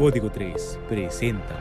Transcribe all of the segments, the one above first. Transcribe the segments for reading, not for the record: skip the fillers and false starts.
Código 3 presenta.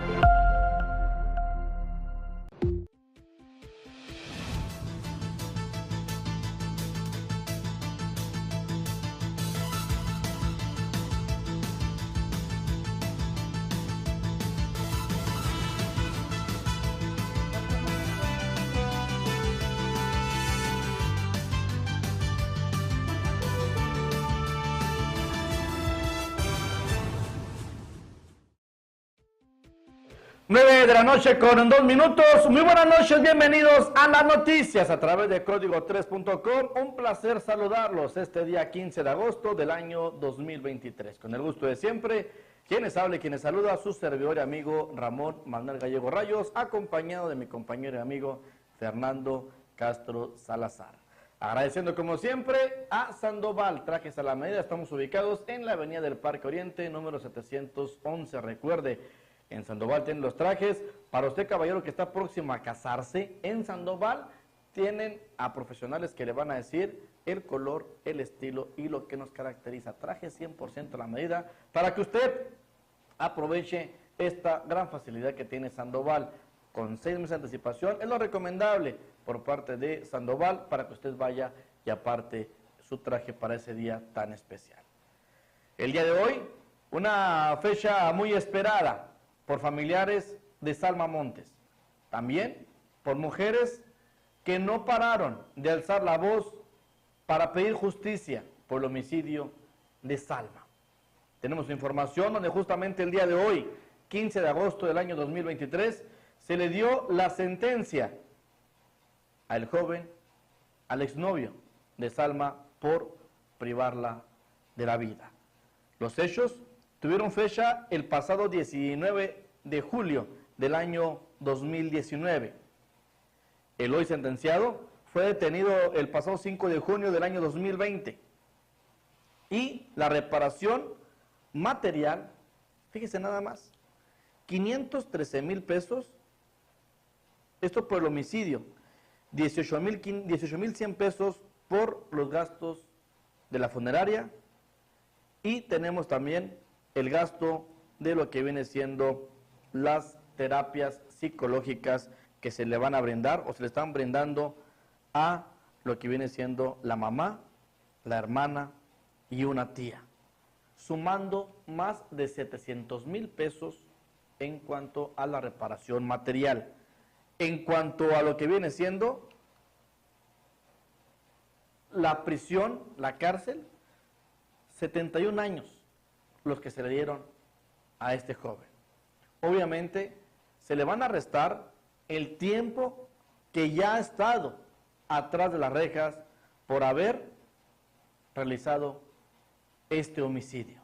Nueve de la noche con 2 minutos. Muy buenas noches, bienvenidos a las noticias a través de código3.com. Un placer saludarlos este día 15 de agosto del año 2023. Con el gusto de siempre, quienes habla y quienes saluda, su servidor y amigo Ramón Manuel Gallego Rayos, acompañado de mi compañero y amigo Fernando Castro Salazar. Agradeciendo como siempre a Sandoval Trajes a la Medida. Estamos ubicados en la avenida del Parque Oriente, número 711. Recuerde, en Sandoval tienen los trajes. Para usted, caballero, que está próximo a casarse, en Sandoval tienen a profesionales que le van a decir el color, el estilo y lo que nos caracteriza. Trajes 100% a la medida para que usted aproveche esta gran facilidad que tiene Sandoval. Con 6 meses de anticipación es lo recomendable por parte de Sandoval para que usted vaya y aparte su traje para ese día tan especial. El día de hoy, una fecha muy esperada por familiares de Salma Montes, también por mujeres que no pararon de alzar la voz para pedir justicia por el homicidio de Salma. Tenemos información donde justamente el día de hoy, 15 de agosto del año 2023, se le dio la sentencia al joven, al exnovio de Salma, por privarla de la vida. Los hechos tuvieron fecha el pasado 19 de julio del año 2019. El hoy sentenciado fue detenido el pasado 5 de junio del año 2020. Y la reparación material, fíjese nada más, 513,000 pesos, esto por el homicidio, 18,100 pesos por los gastos de la funeraria, y tenemos también el gasto de lo que viene siendo las terapias psicológicas que se le van a brindar o se le están brindando a lo que viene siendo la mamá, la hermana y una tía, sumando más de 700,000 pesos en cuanto a la reparación material. En cuanto a lo que viene siendo la prisión, la cárcel, 71 años los que se le dieron a este joven. Obviamente se le van a restar el tiempo que ya ha estado atrás de las rejas por haber realizado este homicidio.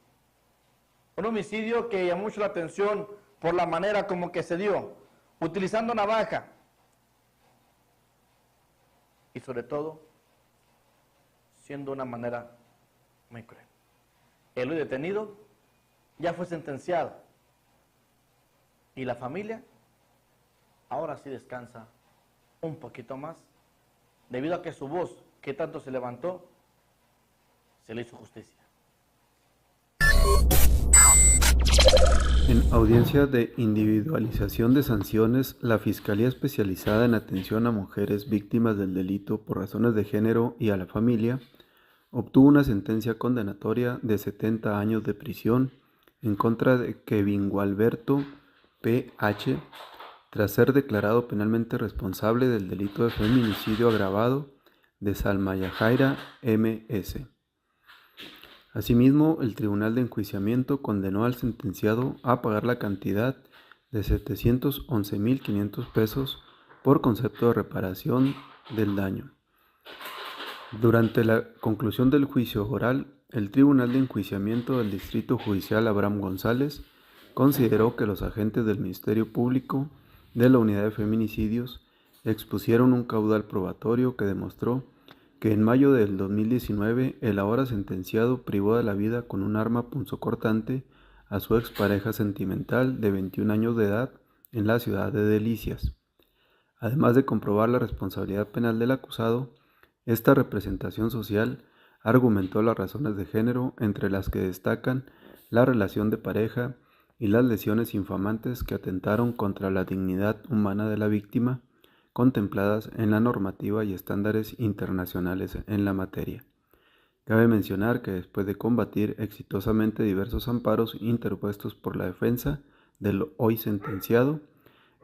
Un homicidio que llamó mucho la atención por la manera como que se dio, utilizando navaja y sobre todo siendo una manera muy cruel. El hoy detenido ya fue sentenciado y la familia ahora sí descansa un poquito más debido a que su voz, que tanto se levantó, se le hizo justicia. En audiencia de individualización de sanciones, la Fiscalía Especializada en Atención a Mujeres Víctimas del Delito por Razones de Género y a la Familia obtuvo una sentencia condenatoria de 70 años de prisión en contra de Kevin Gualberto P.H., tras ser declarado penalmente responsable del delito de feminicidio agravado de Salma Yajaira M.S. Asimismo, el Tribunal de Enjuiciamiento condenó al sentenciado a pagar la cantidad de 711,500 pesos por concepto de reparación del daño. Durante la conclusión del juicio oral, el Tribunal de Enjuiciamiento del Distrito Judicial Abraham González consideró que los agentes del Ministerio Público de la Unidad de Feminicidios expusieron un caudal probatorio que demostró que en mayo del 2019 el ahora sentenciado privó de la vida con un arma punzocortante a su expareja sentimental de 21 años de edad en la ciudad de Delicias. Además de comprobar la responsabilidad penal del acusado, esta representación social argumentó las razones de género, entre las que destacan la relación de pareja y las lesiones infamantes que atentaron contra la dignidad humana de la víctima, contempladas en la normativa y estándares internacionales en la materia. Cabe mencionar que después de combatir exitosamente diversos amparos interpuestos por la defensa del hoy sentenciado,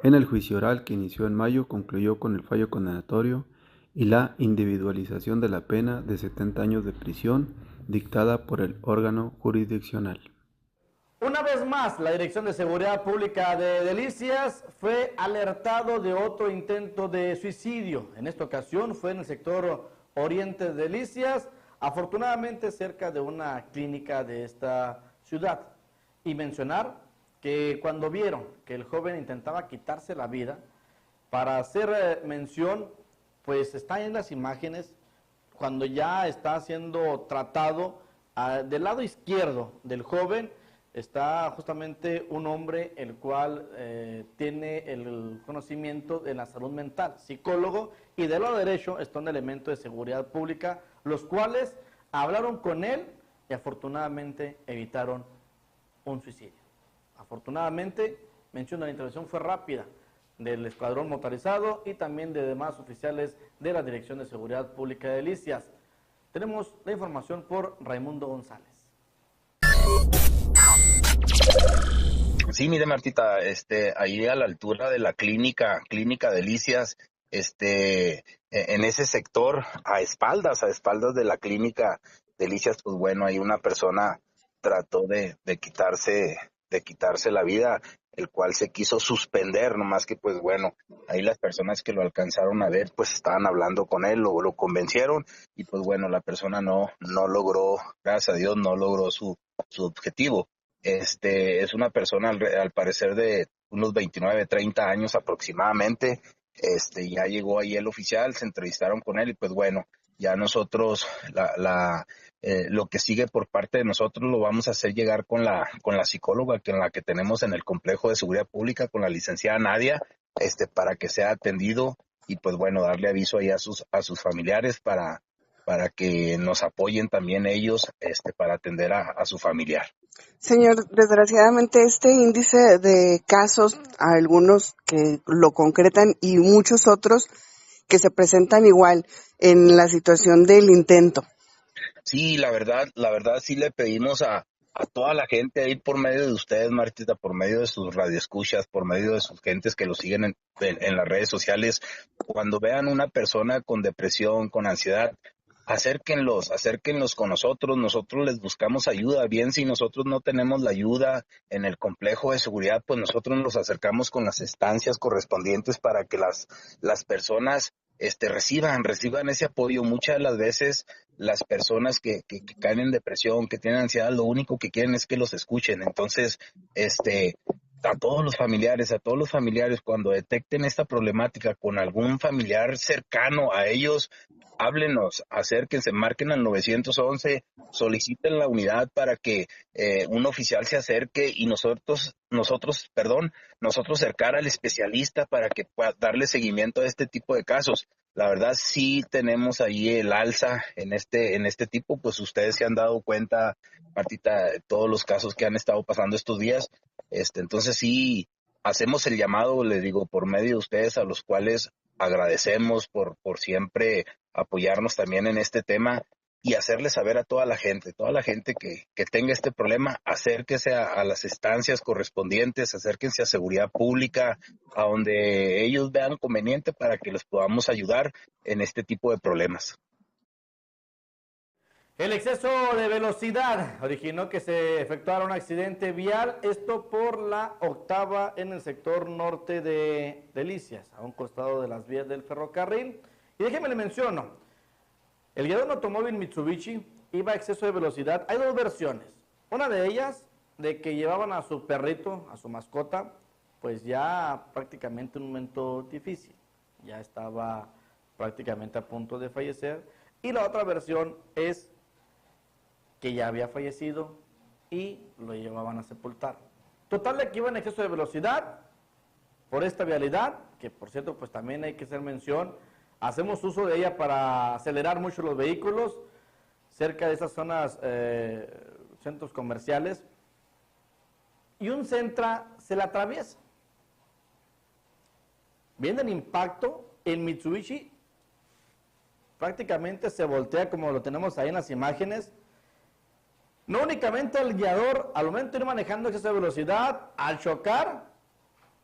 en el juicio oral que inició en mayo concluyó con el fallo condenatorio y la individualización de la pena de 70 años de prisión dictada por el órgano jurisdiccional. Una vez más, la Dirección de Seguridad Pública de Delicias fue alertado de otro intento de suicidio. En esta ocasión fue en el sector oriente de Delicias, afortunadamente cerca de una clínica de esta ciudad. Y mencionar que cuando vieron que el joven intentaba quitarse la vida, para hacer mención, pues están en las imágenes, cuando ya está siendo tratado, del lado izquierdo del joven está justamente un hombre el cual tiene el conocimiento de la salud mental, psicólogo, y del lado derecho está un elemento de seguridad pública, los cuales hablaron con él y afortunadamente evitaron un suicidio. Afortunadamente, menciono, la intervención fue rápida del escuadrón motorizado y también de demás oficiales de la Dirección de Seguridad Pública de Delicias. Tenemos la información por Raimundo González. Sí, mire Martita, ahí a la altura de la clínica Delicias, en ese sector, a espaldas de la clínica Delicias, pues bueno, ahí una persona trató de quitarse la vida, el cual se quiso suspender, nomás que pues bueno, ahí las personas que lo alcanzaron a ver, pues estaban hablando con él, lo convencieron, y pues bueno, la persona no logró, gracias a Dios, no logró su objetivo. Es una persona al parecer de unos 29, 30 años aproximadamente. Ya llegó ahí el oficial, se entrevistaron con él y pues bueno, ya nosotros lo que sigue por parte de nosotros lo vamos a hacer llegar con la psicóloga con la que tenemos en el complejo de seguridad pública, con la licenciada Nadia, para que sea atendido y pues bueno, darle aviso ahí a sus familiares para que nos apoyen también ellos para atender a su familiar. Señor, desgraciadamente este índice de casos, algunos que lo concretan y muchos otros que se presentan igual en la situación del intento. Sí, la verdad sí le pedimos a toda la gente ahí por medio de ustedes, Martita, por medio de sus radioescuchas, por medio de sus gentes que lo siguen en las redes sociales, cuando vean una persona con depresión, con ansiedad, acérquenlos con nosotros les buscamos ayuda, bien si nosotros no tenemos la ayuda en el complejo de seguridad, pues nosotros nos acercamos con las estancias correspondientes para que las personas reciban ese apoyo. Muchas de las veces las personas que caen en depresión, que tienen ansiedad, lo único que quieren es que los escuchen. Entonces, a todos los familiares, cuando detecten esta problemática con algún familiar cercano a ellos, háblenos, acérquense, marquen al 911, soliciten la unidad para que un oficial se acerque y nosotros acercar al especialista para que pueda darle seguimiento a este tipo de casos. La verdad sí tenemos ahí el alza en este tipo, pues ustedes se han dado cuenta, Martita, de todos los casos que han estado pasando estos días. Entonces sí hacemos el llamado, les digo, por medio de ustedes, a los cuales agradecemos por siempre apoyarnos también en este tema y hacerles saber a toda la gente que tenga este problema, acérquese a las estancias correspondientes, acérquense a seguridad pública, a donde ellos vean conveniente para que les podamos ayudar en este tipo de problemas. El exceso de velocidad originó que se efectuara un accidente vial, esto por la octava en el sector norte de Delicias, a un costado de las vías del ferrocarril. Y déjeme le menciono, el guiador automóvil Mitsubishi iba a exceso de velocidad. Hay dos versiones, una de ellas de que llevaban a su perrito, a su mascota, pues ya prácticamente en un momento difícil, ya estaba prácticamente a punto de fallecer, y la otra versión es que ya había fallecido y lo llevaban a sepultar. Total de que iba en exceso de velocidad por esta vialidad, que por cierto pues también hay que hacer mención, hacemos uso de ella para acelerar mucho los vehículos cerca de esas zonas, centros comerciales, y un Sentra se le atraviesa. Viene el impacto, el Mitsubishi prácticamente se voltea como lo tenemos ahí en las imágenes. No únicamente el guiador, al momento de ir manejando exceso de velocidad, al chocar,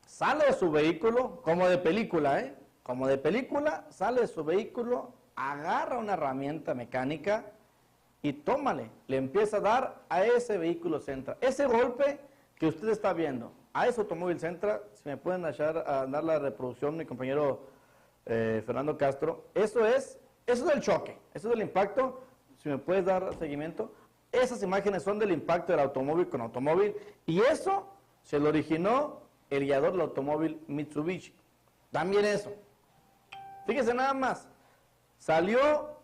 sale de su vehículo, como de película, como de película, sale de su vehículo, agarra una herramienta mecánica y tómale, le empieza a dar a ese vehículo Sentra. Ese golpe que usted está viendo, a ese automóvil Sentra, si me pueden dar la reproducción, mi compañero Fernando Castro, eso es el choque, eso es el impacto, si me puedes dar seguimiento. Esas imágenes son del impacto del automóvil con automóvil y eso se lo originó el guiador del automóvil Mitsubishi. También eso. Fíjese nada más, salió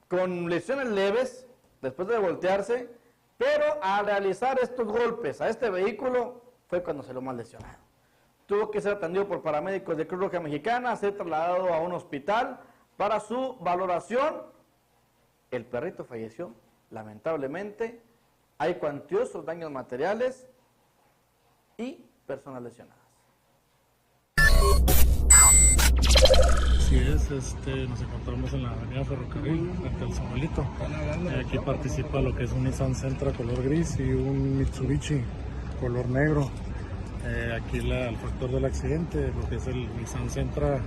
con lesiones leves después de voltearse, pero al realizar estos golpes a este vehículo fue cuando salió más lesionado. Tuvo que ser atendido por paramédicos de Cruz Roja Mexicana, ser trasladado a un hospital para su valoración. El perrito falleció, lamentablemente. Hay cuantiosos daños materiales y personas lesionadas. Así es, nos encontramos en la avenida Ferrocarril, frente al Samuelito. Aquí participa lo que es un Nissan Sentra color gris y un Mitsubishi color negro. Aquí el factor del accidente, lo que es el Nissan Sentra,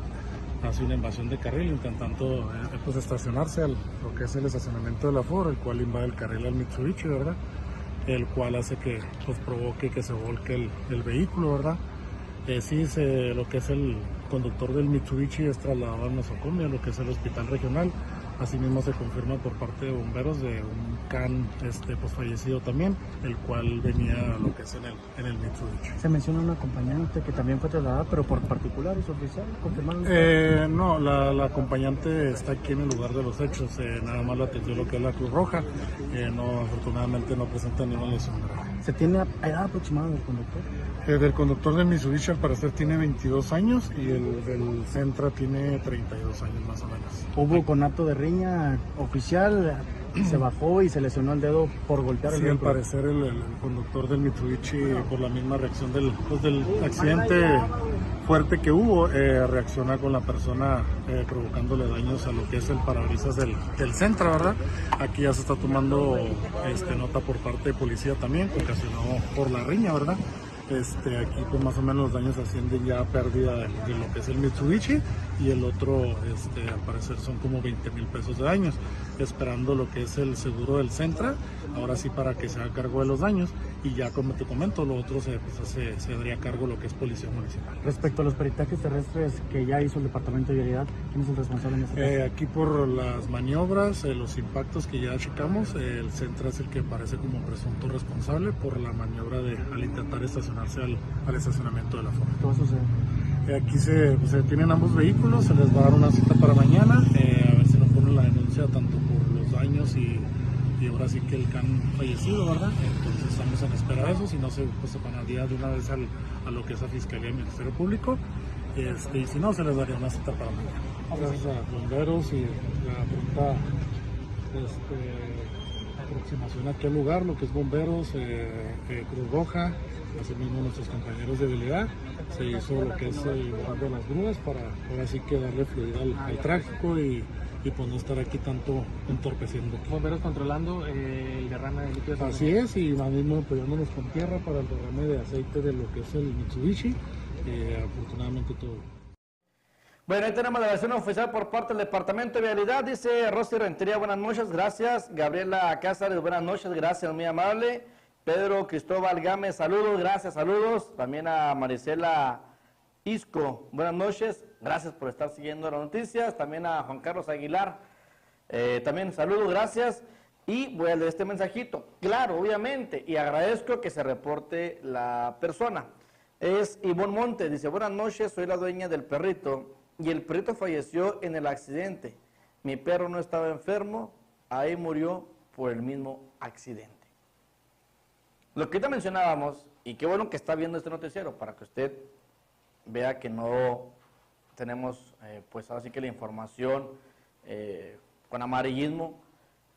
hace una invasión de carril intentando pues estacionarse a lo que es el estacionamiento de la Ford, el cual invade el carril al Mitsubishi, ¿verdad? El cual hace que pues provoque que se volque el vehículo, ¿verdad? Lo que es el conductor del Mitsubishi es trasladado a nosocomio, lo que es el hospital regional. Asimismo se confirma por parte de bomberos de un can pues fallecido también, el cual venía lo que es en el Mitsubishi. Se menciona un acompañante que también fue trasladada, pero por particulares, oficial, ¿confirmaron? No, la acompañante está aquí en el lugar de los hechos, nada más lo atendió lo que es la Cruz Roja, no, afortunadamente no presenta ninguna lesión grave. ¿Se tiene edad aproximada del conductor? Del conductor del Mitsubishi al parecer tiene 22 años y el del Sentra tiene 32 años más o menos. ¿Hubo conato de riña oficial? ¿Se bajó y se lesionó el dedo por golpear el vehículo? Sí, al parecer el conductor del Mitsubishi, por la misma reacción del accidente fuerte que hubo, reacciona con la persona provocándole daños a lo que es el parabrisas del Sentra, ¿verdad? Aquí ya se está tomando nota por parte de policía también, que ocasionó por la riña, ¿verdad? Aquí pues más o menos los daños ascienden ya a pérdida de lo que es el Mitsubishi y el otro al parecer son como 20,000 pesos de daños, esperando lo que es el seguro del Sentra, ahora sí para que se haga cargo de los daños y ya como te comento, lo otro se daría cargo lo que es Policía Municipal. Respecto a los peritajes terrestres que ya hizo el Departamento de Vialidad, ¿quién es el responsable en este caso? Aquí por las maniobras, los impactos que ya checamos, el Sentra es el que parece como presunto responsable por la maniobra al intentar estacionarse al estacionamiento de la Ford. ¿Qué va a suceder? Aquí se tienen ambos vehículos, se les va a dar una cita para mañana, a ver si nos ponen la denuncia tanto por los daños y ahora sí que el can fallecido, ¿verdad? Entonces estamos en espera de eso, si no se panaría de una vez a lo que es la Fiscalía y el Ministerio Público, y si no se les daría una cita para mañana. Gracias a bomberos y la pronta aproximación aquí al lugar, lo que es bomberos, Cruz Roja, asimismo nuestros compañeros de vialidad, se hizo lo que es el lugar de las grúas para ahora sí que darle fluidez al tráfico y pues no estar aquí tanto entorpeciendo. Bomberos controlando el derrame de líquidos. Así es, y más mismo apoyándonos con tierra para el derrame de aceite de lo que es el Mitsubishi, afortunadamente todo. Bueno, ahí tenemos la versión oficial por parte del Departamento de Vialidad. Dice Rosy Rentería, buenas noches, gracias. Gabriela Cázares, buenas noches, gracias, muy amable. Pedro Cristóbal Gámez, saludos, gracias, saludos. También a Marisela Isco, buenas noches, gracias por estar siguiendo las noticias. También a Juan Carlos Aguilar, también saludos, gracias. Y voy a leer este mensajito. Claro, obviamente, y agradezco que se reporte la persona. Es Ivonne Montes, dice, buenas noches, soy la dueña del perrito y el perrito falleció en el accidente. Mi perro no estaba enfermo, ahí murió por el mismo accidente. Lo que ya mencionábamos, y qué bueno que está viendo este noticiero, para que usted vea que no tenemos, pues así que la información con amarillismo.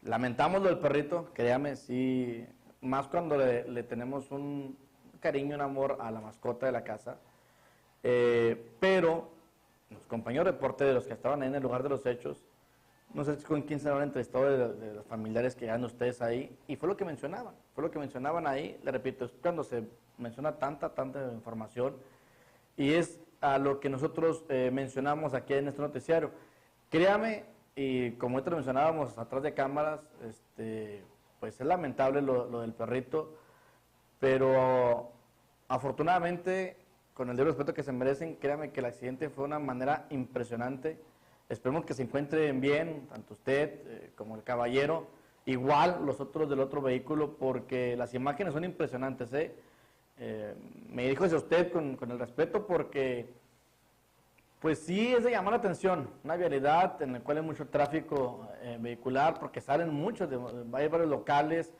Lamentamos lo del perrito, créame, sí, más cuando le tenemos un cariño, un amor a la mascota de la casa. Pero los compañeros reporteros que estaban ahí en el lugar de los hechos, no sé con quién se habrán entrevistado de los familiares que eran ustedes ahí, y fue lo que mencionaban ahí, le repito, es cuando se menciona tanta información, y es a lo que nosotros mencionamos aquí en este noticiario. Créame, y como ahorita lo mencionábamos atrás de cámaras, pues es lamentable lo del perrito, pero afortunadamente, con el debido respeto que se merecen, créame que el accidente fue de una manera impresionante. Esperemos que se encuentren bien, tanto usted como el caballero, igual los otros del otro vehículo, porque las imágenes son impresionantes. Me dirijo hacia usted con el respeto, porque pues sí es de llamar la atención, una vialidad en la cual hay mucho tráfico vehicular, porque salen muchos, hay varios locales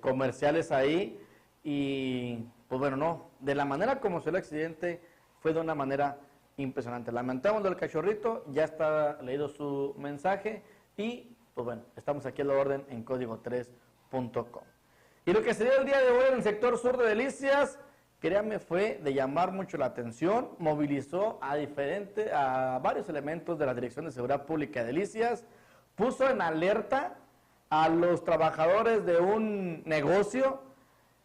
comerciales ahí, y pues bueno, no, de la manera como se dio el accidente fue de una manera impresionante. Lamentamos del cachorrito, ya está leído su mensaje, y pues bueno, estamos aquí a la orden en código3.com. Y lo que se dio el día de hoy en el sector sur de Delicias, créanme, fue de llamar mucho la atención, movilizó a varios elementos de la Dirección de Seguridad Pública de Delicias, puso en alerta a los trabajadores de un negocio.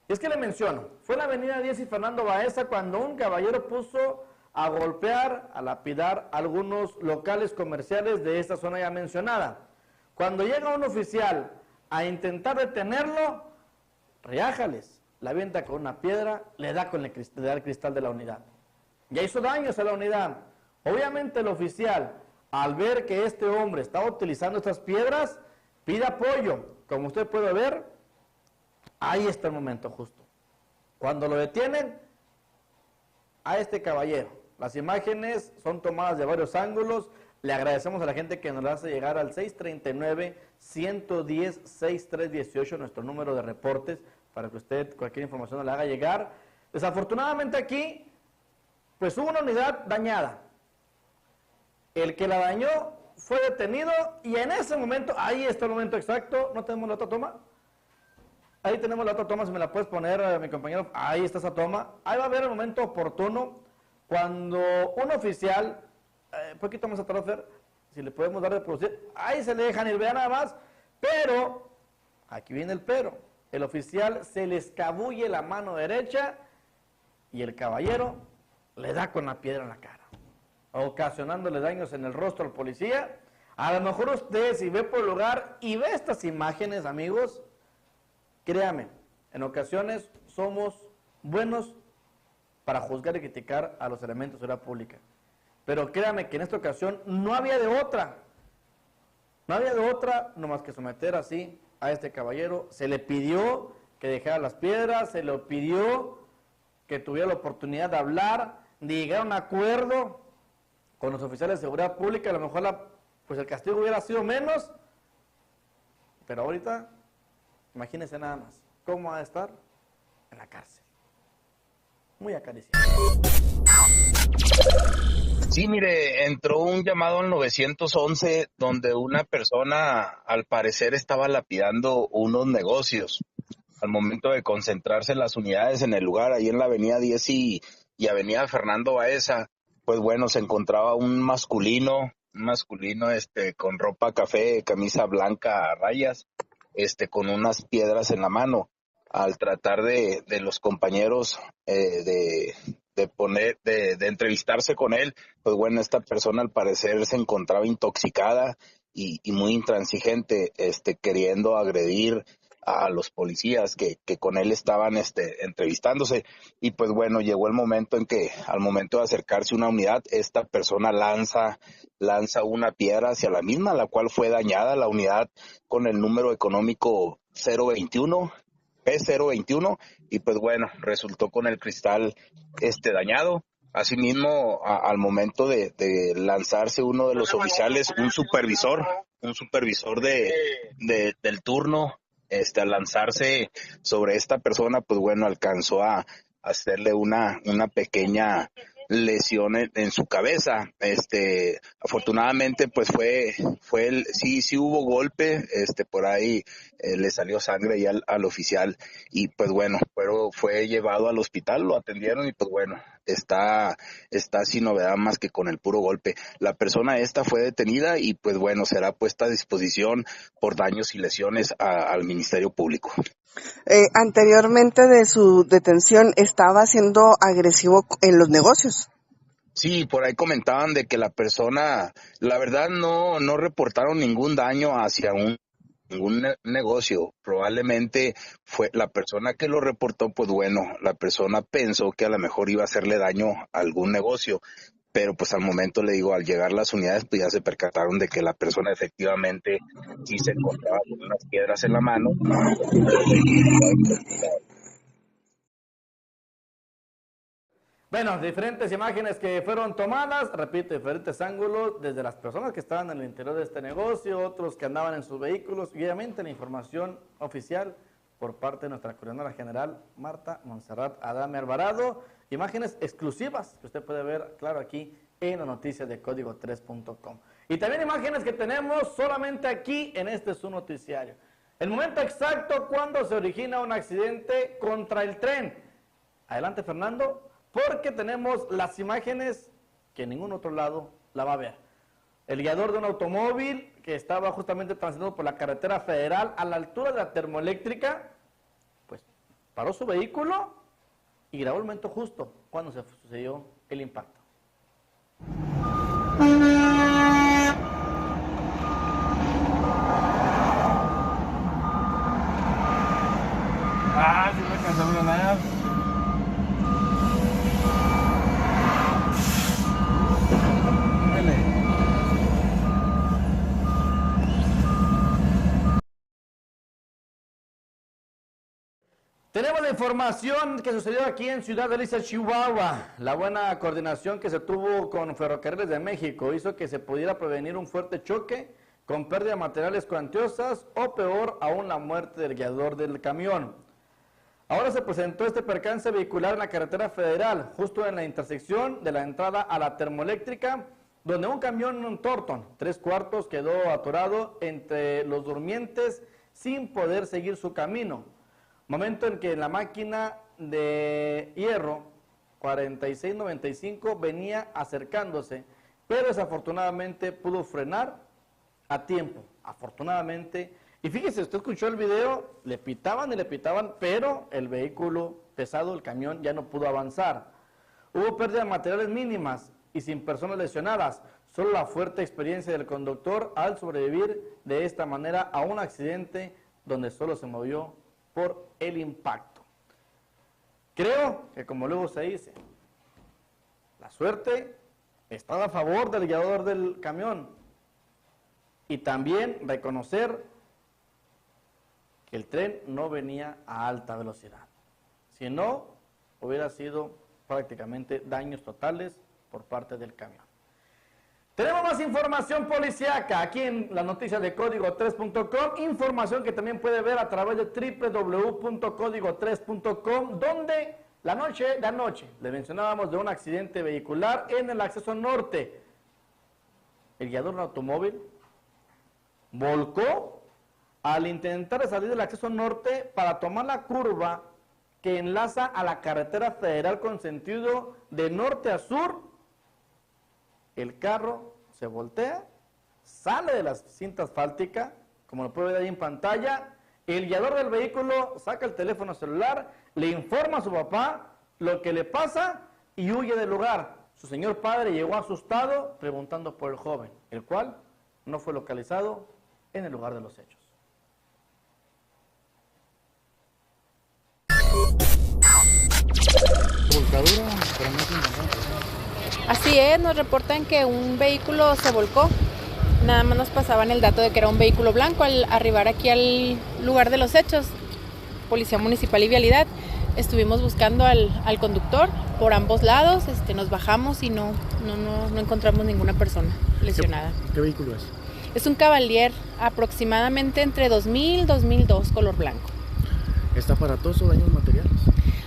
Es que le menciono, fue en la avenida 10 y Fernando Baeza cuando un caballero puso a golpear, a lapidar algunos locales comerciales de esta zona ya mencionada. Cuando llega un oficial a intentar detenerlo, reájales, la avienta con una piedra, le da con el cristal de la unidad. Ya hizo daños a la unidad. Obviamente el oficial, al ver que este hombre estaba utilizando estas piedras, pide apoyo. Como usted puede ver, ahí está el momento justo. Cuando lo detienen a este caballero, las imágenes son tomadas de varios ángulos. Le agradecemos a la gente que nos hace llegar al 639-110-6318, nuestro número de reportes, para que usted cualquier información le haga llegar. Desafortunadamente aquí, pues hubo una unidad dañada. El que la dañó fue detenido, y en ese momento, ahí está el momento exacto. ¿No tenemos la otra toma? Ahí tenemos la otra toma, si me la puedes poner, mi compañero. Ahí está esa toma. Ahí va a haber el momento oportuno cuando un oficial, un poquito más atrás, Fer, si le podemos dar de producir, ahí se le dejan ir, vean nada más, pero, aquí viene el pero, el oficial se le escabulle la mano derecha y el caballero le da con la piedra en la cara, ocasionándole daños en el rostro al policía. A lo mejor usted, si ve por el lugar y ve estas imágenes, amigos, créame, en ocasiones somos buenos para juzgar y criticar a los elementos de seguridad pública. Pero créame que en esta ocasión no había de otra. No había de otra nomás que someter así a este caballero. Se le pidió que dejara las piedras, se le pidió que tuviera la oportunidad de hablar, de llegar a un acuerdo con los oficiales de seguridad pública. A lo mejor pues el castigo hubiera sido menos, pero ahorita, imagínense nada más, cómo va a estar en la cárcel. Muy acariciado. Sí, mire, entró un llamado al 911 donde una persona al parecer estaba lapidando unos negocios. Al momento de concentrarse las unidades en el lugar, ahí en la avenida 10 y avenida Fernando Baeza, pues bueno, se encontraba un masculino con ropa café, camisa blanca a rayas, con unas piedras en la mano. Al tratar de los compañeros de entrevistarse con él, pues bueno, esta persona al parecer se encontraba intoxicada y muy intransigente, queriendo agredir a los policías que con él estaban entrevistándose. Y pues bueno, llegó el momento en que al momento de acercarse a una unidad, esta persona lanza una piedra hacia la misma, la cual fue dañada la unidad con el número económico 021, P021, y pues bueno, resultó con el cristal dañado. Asimismo, al momento de lanzarse uno de los oficiales, un supervisor del turno, al lanzarse sobre esta persona, pues bueno, alcanzó a hacerle una pequeña lesión en su cabeza. Afortunadamente pues sí hubo golpe, por ahí le salió sangre ya al oficial y pues bueno, pero fue llevado al hospital, lo atendieron y pues bueno, está sin novedad más que con el puro golpe. La persona esta fue detenida y pues bueno, será puesta a disposición por daños y lesiones al Ministerio Público. Anteriormente de su detención estaba siendo agresivo en los negocios. Sí, por ahí comentaban de que la persona, la verdad no reportaron ningún daño hacia ningún negocio. Probablemente fue la persona que lo reportó, pues bueno, la persona pensó que a lo mejor iba a hacerle daño a algún negocio, pero pues al momento, le digo, al llegar las unidades, pues ya se percataron de que la persona efectivamente sí se encontraba con unas piedras en la mano. Bueno, diferentes imágenes que fueron tomadas, repito, diferentes ángulos, desde las personas que estaban en el interior de este negocio, otros que andaban en sus vehículos, y obviamente la información oficial por parte de nuestra coordinadora general, Marta Montserrat Adame Alvarado, imágenes exclusivas que usted puede ver, claro, aquí en la noticia de código3.com. Y también imágenes que tenemos solamente aquí en este su noticiario. El momento exacto cuando se origina un accidente contra el tren. Adelante, Fernando, porque tenemos las imágenes que en ningún otro lado la va a ver. El guiador de un automóvil que estaba justamente transitando por la carretera federal a la altura de la termoeléctrica, pues paró su vehículo y grabó el momento justo cuando se sucedió el impacto. Ah, sí me alcanzó a frenar. Tenemos la información que sucedió aquí en Ciudad Delicia, Chihuahua. La buena coordinación que se tuvo con Ferrocarriles de México hizo que se pudiera prevenir un fuerte choque con pérdida de materiales cuantiosas o peor aún la muerte del guiador del camión. Ahora se presentó este percance vehicular en la carretera federal, justo en la intersección de la entrada a la termoeléctrica, donde un camión, un Torton 3/4, quedó atorado entre los durmientes sin poder seguir su camino. Momento en que la máquina de hierro 4695 venía acercándose, pero desafortunadamente pudo frenar a tiempo, afortunadamente. Y fíjese, usted escuchó el video, le pitaban, pero el vehículo pesado, el camión, ya no pudo avanzar. Hubo pérdida de materiales mínimas y sin personas lesionadas, solo la fuerte experiencia del conductor al sobrevivir de esta manera a un accidente donde solo se movió por el impacto. Creo que, como luego se dice, la suerte estaba a favor del guiador del camión y también reconocer que el tren no venía a alta velocidad. Si no, hubiera sido prácticamente daños totales por parte del camión. Tenemos más información policíaca aquí en las noticias de código3.com, información que también puede ver a través de www.código3.com, donde la noche de anoche le mencionábamos de un accidente vehicular en el acceso norte. El guiador de un automóvil volcó al intentar salir del acceso norte para tomar la curva que enlaza a la carretera federal con sentido de norte a sur. El carro se voltea, sale de la cinta asfáltica, como lo puede ver ahí en pantalla. El guiador del vehículo saca el teléfono celular, le informa a su papá lo que le pasa y huye del lugar. Su señor padre llegó asustado preguntando por el joven, el cual no fue localizado en el lugar de los hechos. Volcadura, pero no es importante. Así es, nos reportan que un vehículo se volcó. Nada más nos pasaban el dato de que era un vehículo blanco. Al arribar aquí al lugar de los hechos, Policía Municipal y Vialidad, estuvimos buscando al conductor por ambos lados. Nos bajamos y no encontramos ninguna persona lesionada. ¿Qué vehículo es? Es un Cavalier, aproximadamente entre 2000 y 2002, color blanco. ¿Está aparatoso, daños materiales?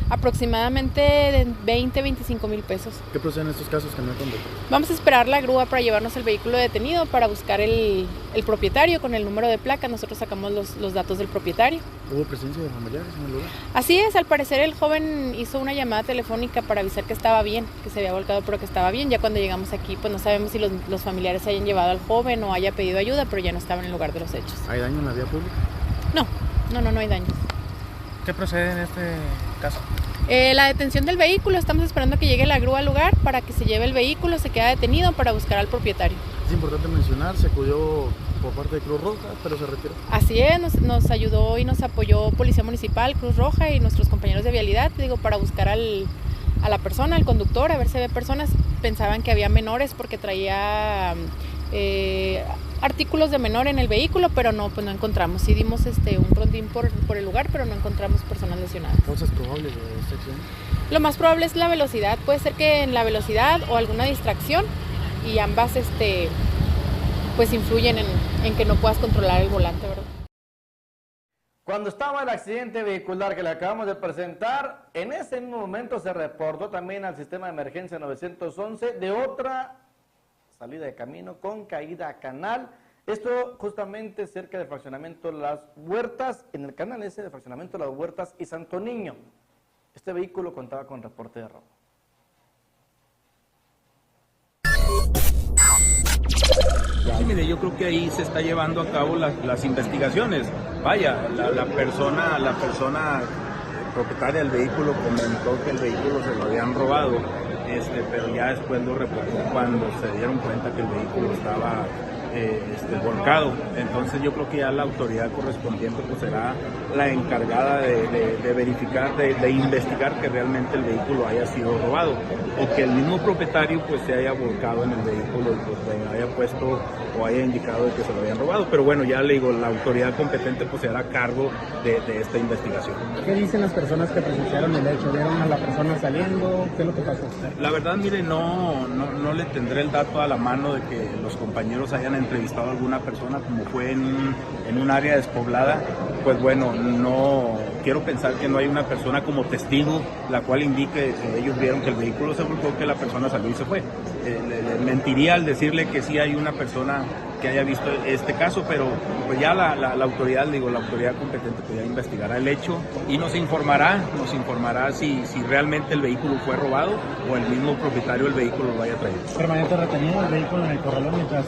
Aproximadamente de 20-25 mil pesos. ¿Qué procede en estos casos, camión conductor? Vamos a esperar la grúa para llevarnos el vehículo detenido para buscar el propietario con el número de placa. Nosotros sacamos los datos del propietario. ¿Hubo presencia de familiares en el lugar? Así es, al parecer el joven hizo una llamada telefónica para avisar que estaba bien, que se había volcado pero que estaba bien. Ya cuando llegamos aquí pues no sabemos si los familiares hayan llevado al joven o haya pedido ayuda, pero ya no estaba en el lugar de los hechos. ¿Hay daño en la vía pública? No hay daños. ¿Qué procede en este caso? La detención del vehículo, estamos esperando que llegue la grúa al lugar para que se lleve el vehículo, se queda detenido para buscar al propietario. Es importante mencionar, se acudió por parte de Cruz Roja, pero se retiró. Así es, nos ayudó y nos apoyó Policía Municipal, Cruz Roja y nuestros compañeros de vialidad, para buscar a la persona, al conductor, a ver si había personas. Pensaban que había menores porque traía artículos de menor en el vehículo, pero no encontramos. Sí dimos un rondín por el lugar, pero no encontramos personas lesionadas. ¿Causas probables de esta acción? Lo más probable es la velocidad. Puede ser que en la velocidad o alguna distracción, y ambas pues influyen en que no puedas controlar el volante, ¿verdad? Cuando estaba el accidente vehicular que le acabamos de presentar, en ese mismo momento se reportó también al sistema de emergencia 911 de otra salida de camino con caída a canal. Esto justamente cerca del fraccionamiento Las Huertas, en el canal ese de fraccionamiento Las Huertas y Santo Niño. Este vehículo contaba con reporte de robo. Sí, mire, yo creo que ahí se está llevando a cabo las investigaciones. Vaya, la persona propietaria del vehículo comentó que el vehículo se lo habían robado, pero ya después lo reportó cuando se dieron cuenta que el vehículo estaba volcado. Entonces yo creo que ya la autoridad correspondiente pues será la encargada de verificar, de investigar que realmente el vehículo haya sido robado o que el mismo propietario pues se haya volcado en el vehículo y pues haya puesto o haya indicado de que se lo habían robado. Pero bueno, ya le digo, la autoridad competente pues se hará cargo de esta investigación. ¿Qué dicen las personas que presenciaron el hecho? ¿Vieron a la persona saliendo? ¿Qué es lo que pasó? La verdad, mire, no le tendré el dato a la mano de que los compañeros hayan entrevistado a alguna persona como fue en un área despoblada. Pues bueno, no quiero pensar que no hay una persona como testigo la cual indique que ellos vieron que el vehículo se volcó, que la persona salió y se fue. Le mentiría al decirle que sí hay una persona que haya visto este caso, pero pues ya la autoridad, la autoridad competente pues ya investigará el hecho y nos informará si realmente el vehículo fue robado o el mismo propietario del vehículo lo haya traído. ¿Permanente retenido el vehículo en el corralón mientras...?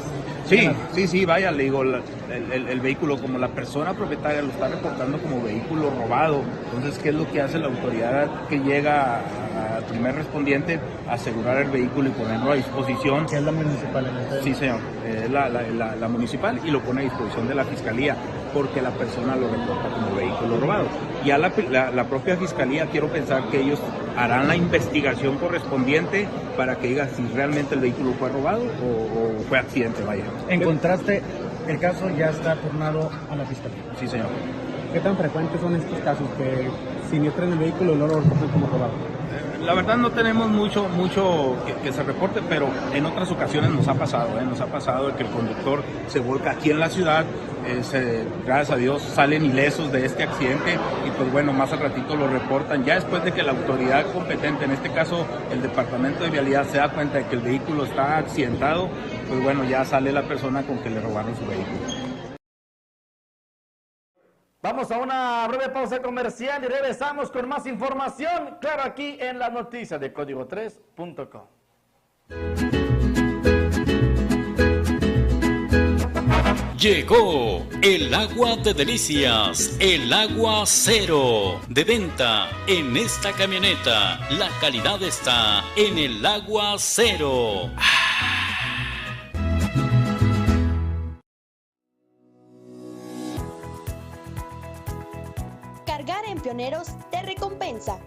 Sí, vaya, el vehículo, como la persona propietaria lo está reportando como vehículo robado, entonces, ¿qué es lo que hace la autoridad que llega al primer respondiente? Asegurar el vehículo y ponerlo a disposición. ¿Qué es la municipal? Sí, señor, es la municipal y lo pone a disposición de la fiscalía porque la persona lo reporta como vehículo robado. Ya la propia fiscalía, quiero pensar que ellos harán la investigación correspondiente para que diga si realmente el vehículo fue robado o fue accidente, vaya. En contraste, el caso ya está turnado a la fiscalía. Sí, señor. ¿Qué tan frecuentes son estos casos que siniestran el vehículo y no lo reportan como robado? La verdad no tenemos mucho que se reporte, pero en otras ocasiones nos ha pasado que el conductor se volca aquí en la ciudad, gracias a Dios salen ilesos de este accidente y pues bueno, más al ratito lo reportan, ya después de que la autoridad competente, en este caso el Departamento de Vialidad, se da cuenta de que el vehículo está accidentado, pues bueno, ya sale la persona con que le robaron su vehículo. Vamos a una breve pausa comercial y regresamos con más información, claro, aquí en las noticias de Código3.com. Llegó el agua de delicias, el agua cero, de venta en esta camioneta. La calidad está en el agua cero. Cargar en Pioneros te recompensa.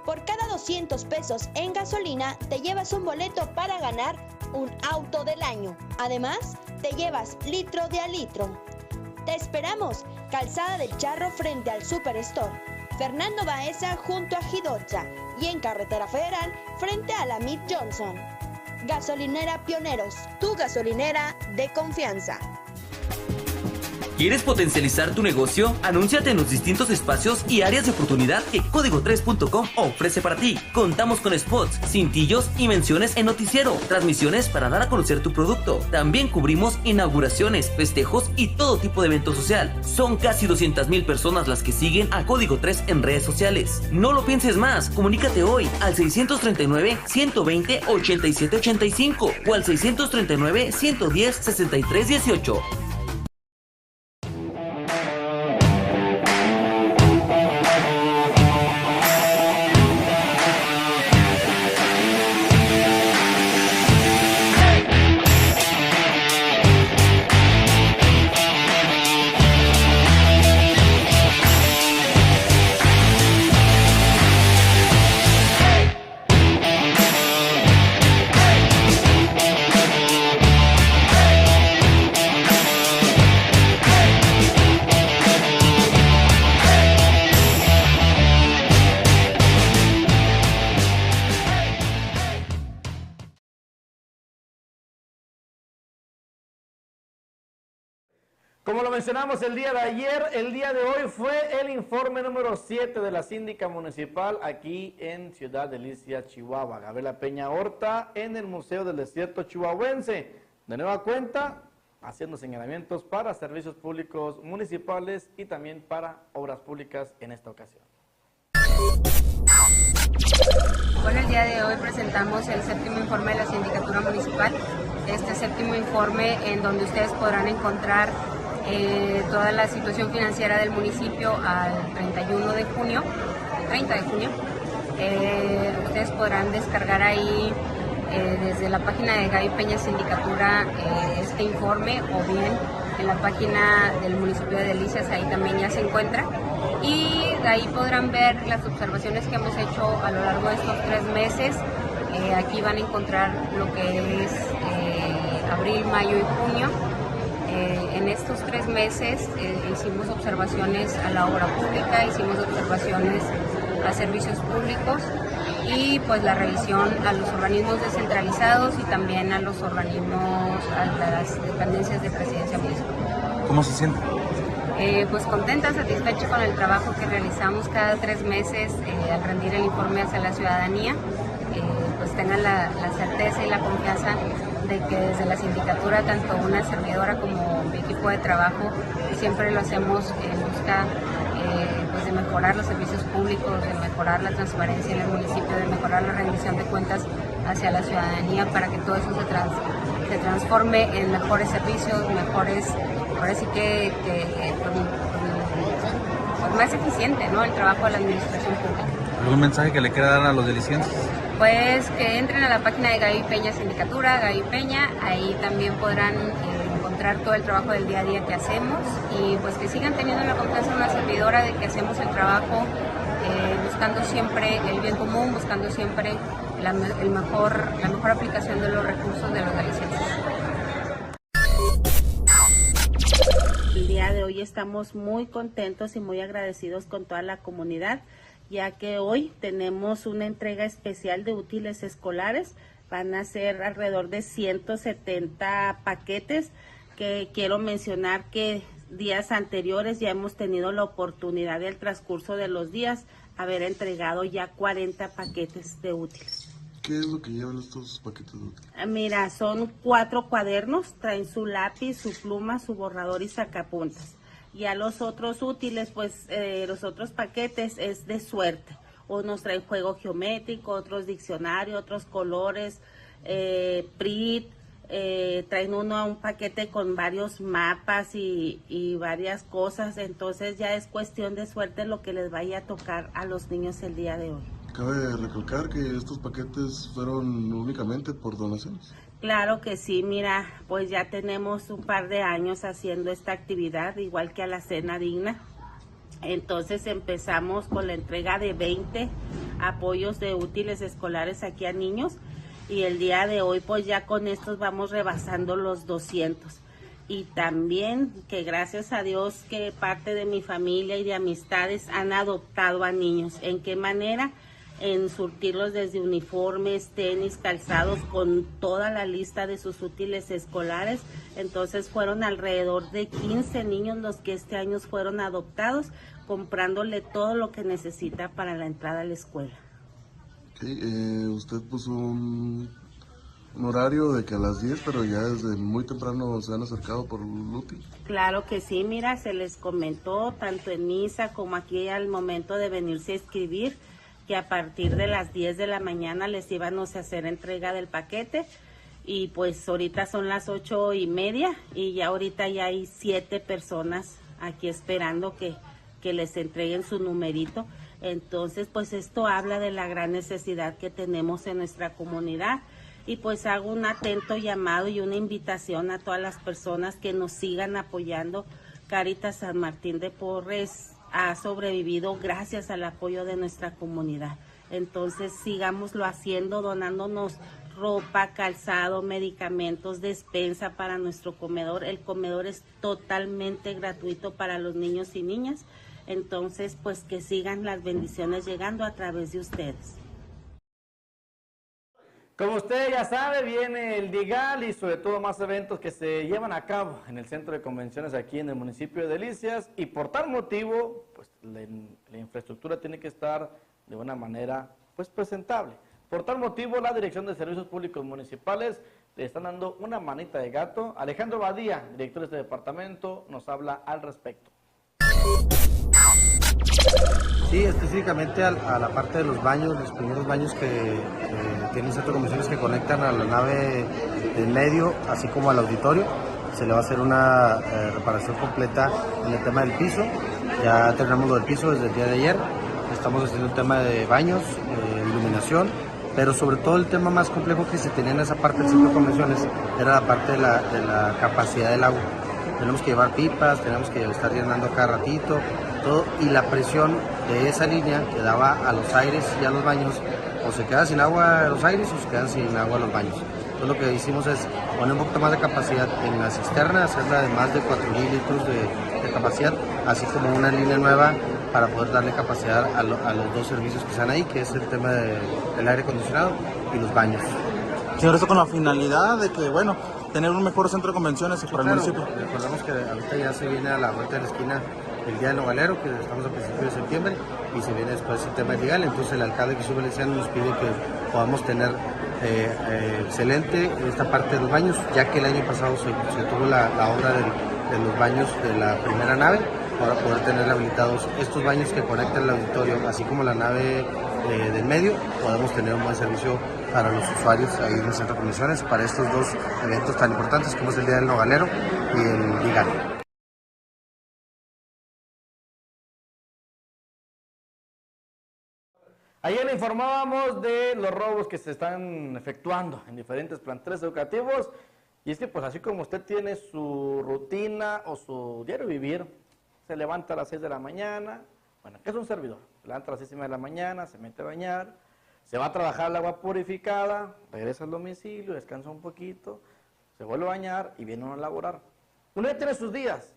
Por cada 200 pesos en gasolina te llevas un boleto para ganar un auto del año. Además, te llevas litro de a litro. Te esperamos, Calzada del Charro frente al Superstore, Fernando Baeza junto a Jidocha y en Carretera Federal frente a la Mid Johnson. Gasolinera Pioneros, tu gasolinera de confianza. ¿Quieres potencializar tu negocio? Anúnciate en los distintos espacios y áreas de oportunidad que Código3.com ofrece para ti. Contamos con spots, cintillos y menciones en noticiero, transmisiones para dar a conocer tu producto. También cubrimos inauguraciones, festejos y todo tipo de evento social. Son casi 200,000 personas las que siguen a Código 3 en redes sociales. No lo pienses más, comunícate hoy al 639-120-8785 o al 639-110-6318. Como lo mencionamos el día de ayer, el día de hoy fue el informe número 7 de la síndica municipal aquí en Ciudad Delicias, Chihuahua. Gabriela Peña Horta en el Museo del Desierto Chihuahuense. De nueva cuenta, haciendo señalamientos para servicios públicos municipales y también para obras públicas en esta ocasión. Bueno, el día de hoy presentamos el séptimo informe de la Sindicatura Municipal. Este séptimo informe en donde ustedes podrán encontrar toda la situación financiera del municipio al 30 de junio. Ustedes podrán descargar ahí desde la página de Gaby Peña Sindicatura este informe, o bien en la página del municipio de Delicias, ahí también ya se encuentra. Y de ahí podrán ver las observaciones que hemos hecho a lo largo de estos 3 meses. Aquí van a encontrar lo que es abril, mayo y junio. En estos 3 meses hicimos observaciones a la obra pública, hicimos observaciones a servicios públicos y pues la revisión a los organismos descentralizados y también a los organismos, a las dependencias de presidencia municipal. ¿Cómo se siente? Pues contenta, satisfecha con el trabajo que realizamos cada 3 meses al rendir el informe hacia la ciudadanía. Pues tengan la certeza y la confianza de que desde la sindicatura, tanto una servidora como mi equipo de trabajo, siempre lo hacemos en busca pues de mejorar los servicios públicos, de mejorar la transparencia en el municipio, de mejorar la rendición de cuentas hacia la ciudadanía, para que todo eso se transforme en mejores servicios, mejores, ahora sí que pues más eficiente, ¿no?, el trabajo de la administración pública. ¿Algún mensaje que le quiera dar a los delicienses? Pues que entren a la página de Gaby Peña Sindicatura, Gaby Peña, ahí también podrán encontrar todo el trabajo del día a día que hacemos, y pues que sigan teniendo la confianza de una servidora de que hacemos el trabajo buscando siempre el bien común, buscando siempre la mejor aplicación de los recursos de los delicienses. El día de hoy estamos muy contentos y muy agradecidos con toda la comunidad, ya que hoy tenemos una entrega especial de útiles escolares. Van a ser alrededor de 170 paquetes, que quiero mencionar que días anteriores ya hemos tenido la oportunidad del transcurso de los días haber entregado ya 40 paquetes de útiles. ¿Qué es lo que llevan estos paquetes de útiles? Mira, son 4 cuadernos, traen su lápiz, su pluma, su borrador y sacapuntas. Y a los otros útiles, pues los otros paquetes es de suerte. Unos traen juego geométrico, otros diccionario, otros colores, PRIT, traen un paquete con varios mapas y varias cosas. Entonces ya es cuestión de suerte lo que les vaya a tocar a los niños el día de hoy. Cabe recalcar que estos paquetes fueron únicamente por donaciones. Claro que sí, mira, pues ya tenemos un par de años haciendo esta actividad, igual que a la Cena Digna. Entonces empezamos con la entrega de 20 apoyos de útiles escolares aquí a niños, y el día de hoy pues ya con estos vamos rebasando los 200. Y también que gracias a Dios que parte de mi familia y de amistades han adoptado a niños. ¿En qué manera? en surtirlos desde uniformes, tenis, calzados, con toda la lista de sus útiles escolares. Entonces fueron alrededor de 15 niños los que este año fueron adoptados, comprándole todo lo que necesita para la entrada a la escuela. Usted puso un horario de que a las 10, pero ya desde muy temprano se han acercado por útil. Claro que sí, mira, se les comentó tanto en misa como aquí al momento de venirse a escribir, que a partir de las 10 de la mañana les íbamos a hacer entrega del paquete, y pues ahorita son las 8:30 y ya ahorita ya hay 7 personas aquí esperando que les entreguen su numerito. Entonces pues esto habla de la gran necesidad que tenemos en nuestra comunidad, y pues hago un atento llamado y una invitación a todas las personas que nos sigan apoyando. Cáritas San Martín de Porres ha sobrevivido gracias al apoyo de nuestra comunidad. Entonces sigámoslo haciendo, donándonos ropa, calzado, medicamentos, despensa para nuestro comedor. El comedor es totalmente gratuito para los niños y niñas. Entonces pues que sigan las bendiciones llegando a través de ustedes. Como usted ya sabe, viene el DIGAL y sobre todo más eventos que se llevan a cabo en el centro de convenciones aquí en el municipio de Delicias, y por tal motivo pues la infraestructura tiene que estar de una manera pues presentable. Por tal motivo la Dirección de Servicios Públicos Municipales le están dando una manita de gato. Alejandro Badía, director de este departamento, nos habla al respecto. Sí, específicamente a la parte de los baños, los primeros baños que tiene el centro de convenciones que conectan a la nave del medio, así como al auditorio. Se le va a hacer una reparación completa en el tema del piso. Ya terminamos lo del piso desde el día de ayer. Estamos haciendo el tema de baños, iluminación, pero sobre todo el tema más complejo que se tenía en esa parte del centro de convenciones era la parte de la capacidad del agua. Tenemos que llevar pipas, tenemos que estar llenando cada ratito, todo, y la presión de esa línea que daba a los aires y a los baños, o se queda sin agua los aires o se quedan sin agua los baños. Entonces lo que hicimos es poner un poquito más de capacidad en la cisterna, hacerla de más de 4,000 litros de capacidad, así como una línea nueva para poder darle capacidad a los dos servicios que están ahí, que es el tema del aire acondicionado y los baños. Señor, esto con la finalidad de que, bueno, tener un mejor centro de convenciones para el municipio. Recordemos que ahorita ya se viene a la vuelta de la esquina el Día del Nogalero, que estamos a principios de septiembre, y se viene después el tema legal. Entonces el alcalde Jesús Valenciano nos pide que podamos tener excelente esta parte de los baños, ya que el año pasado se tuvo la obra de los baños de la primera nave, para poder tener habilitados estos baños que conectan el auditorio, así como la nave del medio. Podemos tener un buen servicio para los usuarios ahí en el centro de convenciones para estos dos eventos tan importantes como es el Día del Nogalero y el DIGAL. Ayer le informábamos de los robos que se están efectuando en diferentes planteles educativos, y es que pues así como usted tiene su rutina o su diario vivir, se levanta a las 6 de la mañana, bueno, que es un servidor, se levanta a las 6:30 de la mañana, se mete a bañar, se va a trabajar el agua purificada, regresa al domicilio, descansa un poquito, se vuelve a bañar y viene uno a laborar. Uno ya tiene sus días,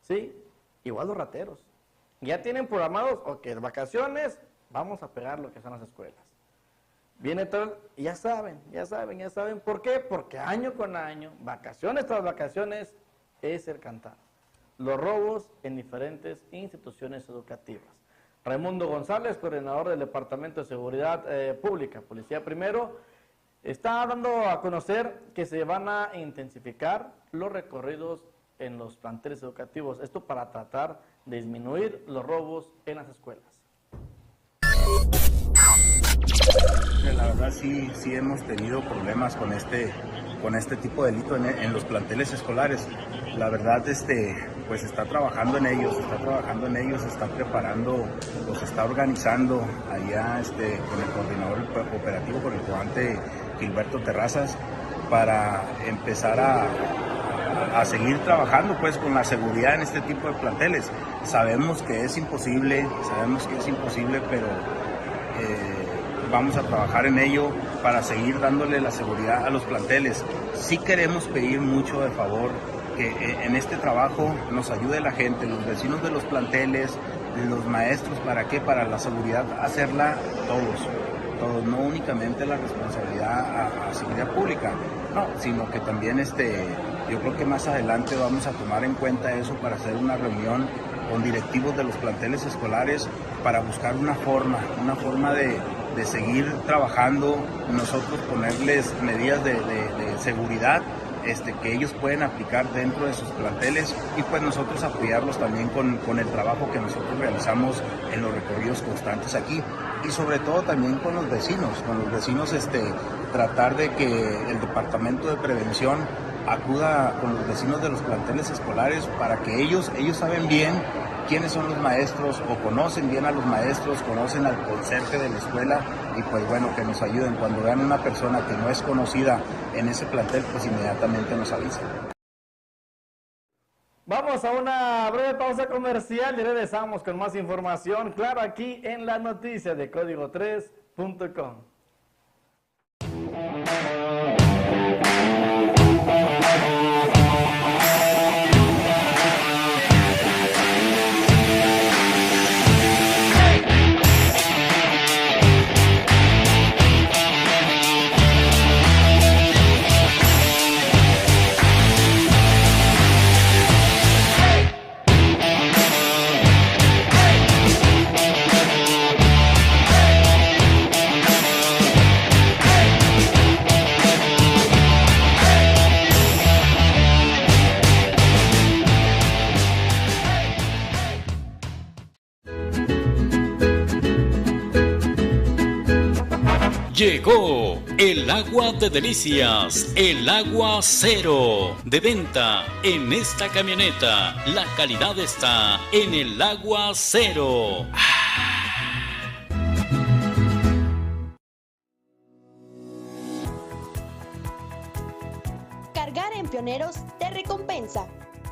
¿sí? Igual los rateros. Ya tienen programados, ok, vacaciones, vamos a pegar lo que son las escuelas. Viene todo, y ya saben. ¿Por qué? Porque año con año, vacaciones tras vacaciones, es el cantar. Los robos en diferentes instituciones educativas. Raimundo González, coordinador del Departamento de Seguridad Pública, Policía Primero, está dando a conocer que se van a intensificar los recorridos en los planteles educativos. Esto para tratar de disminuir los robos en las escuelas. La verdad sí hemos tenido problemas con este tipo de delito en los planteles escolares. La verdad pues está trabajando en ellos, está preparando, los está organizando allá con el coordinador operativo, con el comandante Gilberto Terrazas, para empezar a seguir trabajando pues con la seguridad en este tipo de planteles. Sabemos que es imposible, pero vamos a trabajar en ello para seguir dándole la seguridad a los planteles. Sí queremos pedir mucho de favor que en este trabajo nos ayude la gente, los vecinos de los planteles, los maestros, ¿para qué? Para la seguridad, hacerla todos, no únicamente la responsabilidad a seguridad pública, no, sino que también yo creo que más adelante vamos a tomar en cuenta eso para hacer una reunión con directivos de los planteles escolares para buscar una forma de seguir trabajando, nosotros ponerles medidas de seguridad que ellos pueden aplicar dentro de sus planteles y pues nosotros apoyarlos también con el trabajo que nosotros realizamos en los recorridos constantes aquí y sobre todo también con los vecinos tratar de que el departamento de prevención acuda con los vecinos de los planteles escolares para que ellos saben bien quiénes son los maestros o conocen bien a los maestros, conocen al conserje de la escuela y pues bueno, que nos ayuden cuando vean una persona que no es conocida en ese plantel, pues inmediatamente nos avisen. Vamos a una breve pausa comercial y regresamos con más información, claro, aquí en las noticias de Código3.com. Llegó el agua de delicias, el agua cero, de venta en esta camioneta. La calidad está en el agua cero. Cargar en Pioneros te recompensa.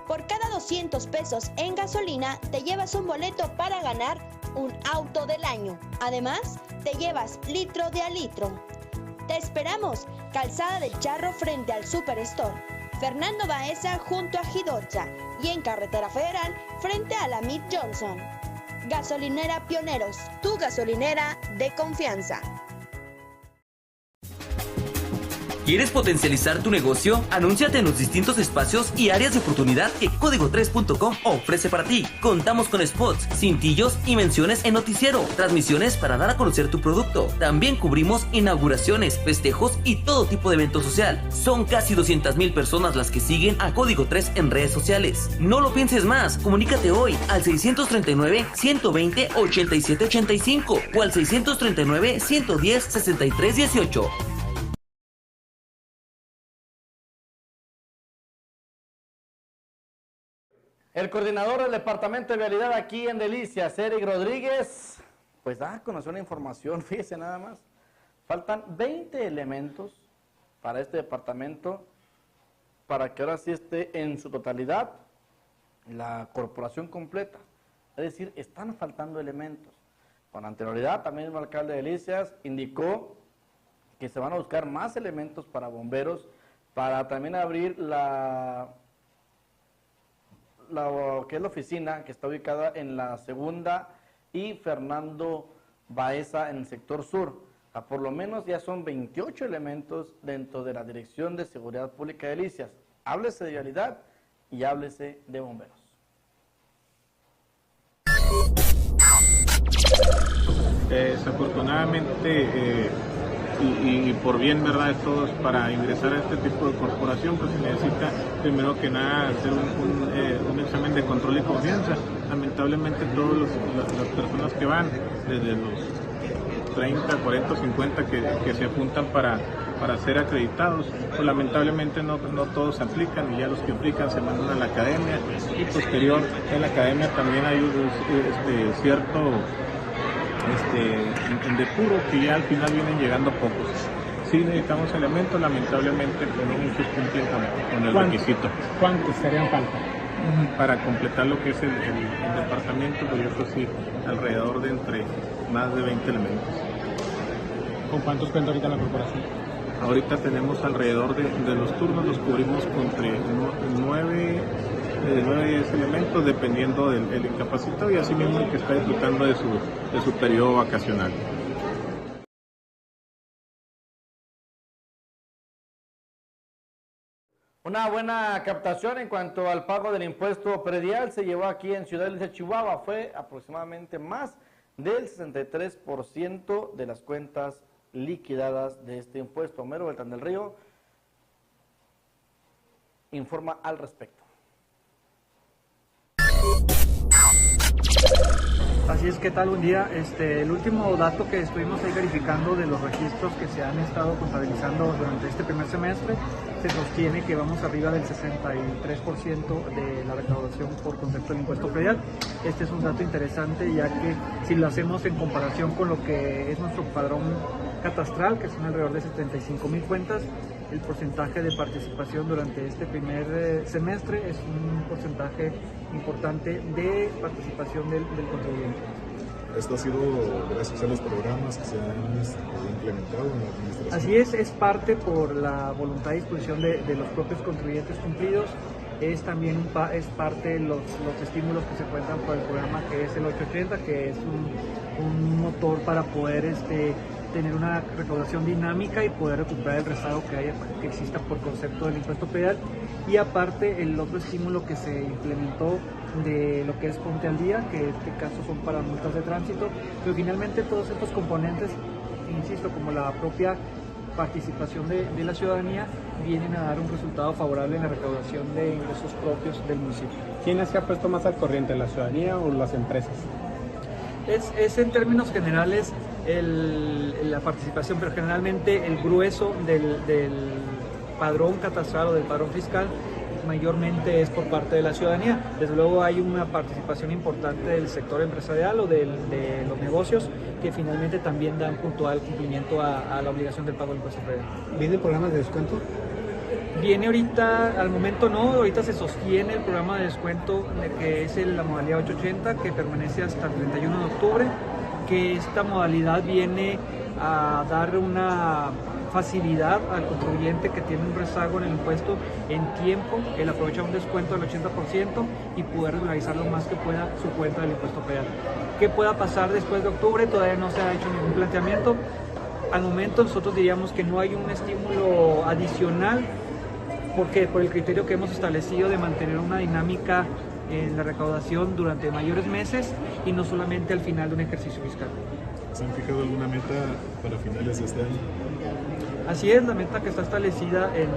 Por cada 200 pesos en gasolina te llevas un boleto para ganar un auto del año. Además, te llevas litro de a litro. Te esperamos, Calzada del Charro frente al Superstore, Fernando Baeza junto a Gidorcha y en Carretera Federal frente a la Mid Johnson. Gasolinera Pioneros, tu gasolinera de confianza. ¿Quieres potencializar tu negocio? Anúnciate en los distintos espacios y áreas de oportunidad que Código3.com ofrece para ti. Contamos con spots, cintillos y menciones en noticiero, transmisiones para dar a conocer tu producto. También cubrimos inauguraciones, festejos y todo tipo de evento social. Son casi 200,000 personas las que siguen a Código 3 en redes sociales. No lo pienses más, comunícate hoy al 639-120-8785 o al 639-110-6318. El coordinador del Departamento de Vialidad aquí en Delicias, Eric Rodríguez, pues da a conocer una información, fíjese nada más. Faltan 20 elementos para este departamento para que ahora sí esté en su totalidad la corporación completa. Es decir, están faltando elementos. Con anterioridad, también el alcalde de Delicias indicó que se van a buscar más elementos para bomberos, para también abrir que es la oficina que está ubicada en la Segunda y Fernando Baeza en el sector sur. Por lo menos ya son 28 elementos dentro de la Dirección de Seguridad Pública de Delicias. Háblese de vialidad y háblese de bomberos. Desafortunadamente y por bien, verdad, de todos, para ingresar a este tipo de corporación pues se necesita primero que nada hacer un examen de control y confianza. Lamentablemente todas las personas que van, desde los 30, 40, 50 que se apuntan para ser acreditados, pues lamentablemente no todos aplican, y ya los que aplican se mandan a la academia, y posterior en la academia también hay cierto en depuro, que ya al final vienen llegando pocos. Sí necesitamos elementos, lamentablemente no muchos cumplen con el requisito. ¿Cuántos serían falta? Para completar lo que es el departamento, pues yo creo sí, alrededor de entre más de 20 elementos. ¿Con cuántos cuenta ahorita la corporación? Ahorita tenemos alrededor de los turnos, los cubrimos entre 9 de 9 a 10 elementos, dependiendo del incapacitado y así mismo el que está disfrutando de su periodo vacacional. Una buena captación en cuanto al pago del impuesto predial se llevó aquí en Ciudad Elisa, Chihuahua. Fue aproximadamente más del 63% de las cuentas liquidadas de este impuesto. Homero Beltrán del Río informa al respecto. Así es, ¿qué tal? Un día, el último dato que estuvimos ahí verificando de los registros que se han estado contabilizando durante este primer semestre, se sostiene que vamos arriba del 63% de la recaudación por concepto del impuesto predial. Este es un dato interesante, ya que si lo hacemos en comparación con lo que es nuestro padrón catastral, que son alrededor de 75,000 cuentas, el porcentaje de participación durante este primer semestre es un porcentaje importante de participación del contribuyente. Esto ha sido gracias a los programas que se han implementado en la administración. Así es parte por la voluntad y disposición de los propios contribuyentes cumplidos. Es también es parte de los estímulos que se cuentan por el programa que es el 880, que es un motor para poder tener una recaudación dinámica y poder recuperar el rezago que exista por concepto del impuesto predial. Y aparte el otro estímulo que se implementó de lo que es Ponte al Día, que en este caso son para multas de tránsito, pero finalmente todos estos componentes, insisto, como la propia participación de la ciudadanía, vienen a dar un resultado favorable en la recaudación de ingresos propios del municipio. ¿Quién se ha puesto más al corriente, la ciudadanía o las empresas? Es en términos generales la participación, pero generalmente el grueso del padrón catastral o del padrón fiscal mayormente es por parte de la ciudadanía. Desde luego hay una participación importante del sector empresarial o de los negocios que finalmente también dan puntual cumplimiento a la obligación del pago del impuesto predial. ¿Viene programas de descuento? Viene ahorita, al momento no, ahorita se sostiene el programa de descuento que es la modalidad 880 que permanece hasta el 31 de octubre, que esta modalidad viene a dar una facilidad al contribuyente que tiene un rezago en el impuesto en tiempo, el aprovechar un descuento del 80% y poder regularizar lo más que pueda su cuenta del impuesto predial. ¿Qué pueda pasar después de octubre? Todavía no se ha hecho ningún planteamiento. Al momento nosotros diríamos que no hay un estímulo adicional, porque por el criterio que hemos establecido de mantener una dinámica en la recaudación durante mayores meses y no solamente al final de un ejercicio fiscal. ¿Se han fijado alguna meta para finales de este año? Así es, la meta que está establecida en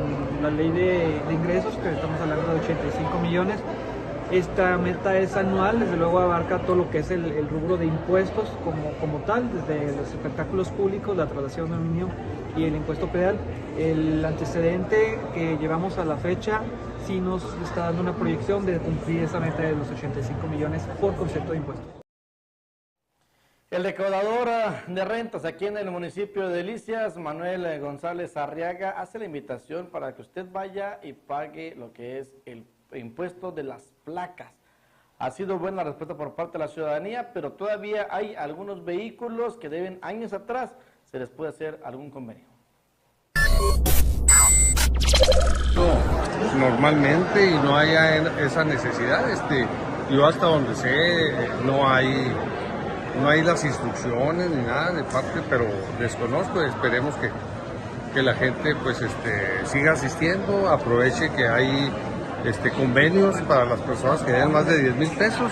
la ley de ingresos, que estamos hablando de 85 millones. Esta meta es anual, desde luego abarca todo lo que es el rubro de impuestos como tal, desde los espectáculos públicos, la traslación de niño y el impuesto predial. El antecedente que llevamos a la fecha sí nos está dando una proyección de cumplir esa meta de los 85 millones por concepto de impuestos. El recaudador de rentas aquí en el municipio de Delicias, Manuel González Arriaga, hace la invitación para que usted vaya y pague lo que es el impuesto de las placas. Ha sido buena la respuesta por parte de la ciudadanía, pero todavía hay algunos vehículos que deben años atrás, se les puede hacer algún convenio. Normalmente y no haya esa necesidad, yo hasta donde sé no hay las instrucciones ni nada de parte, pero desconozco. Esperemos que la gente pues siga asistiendo, aproveche que hay convenios para las personas que den más de 10,000 pesos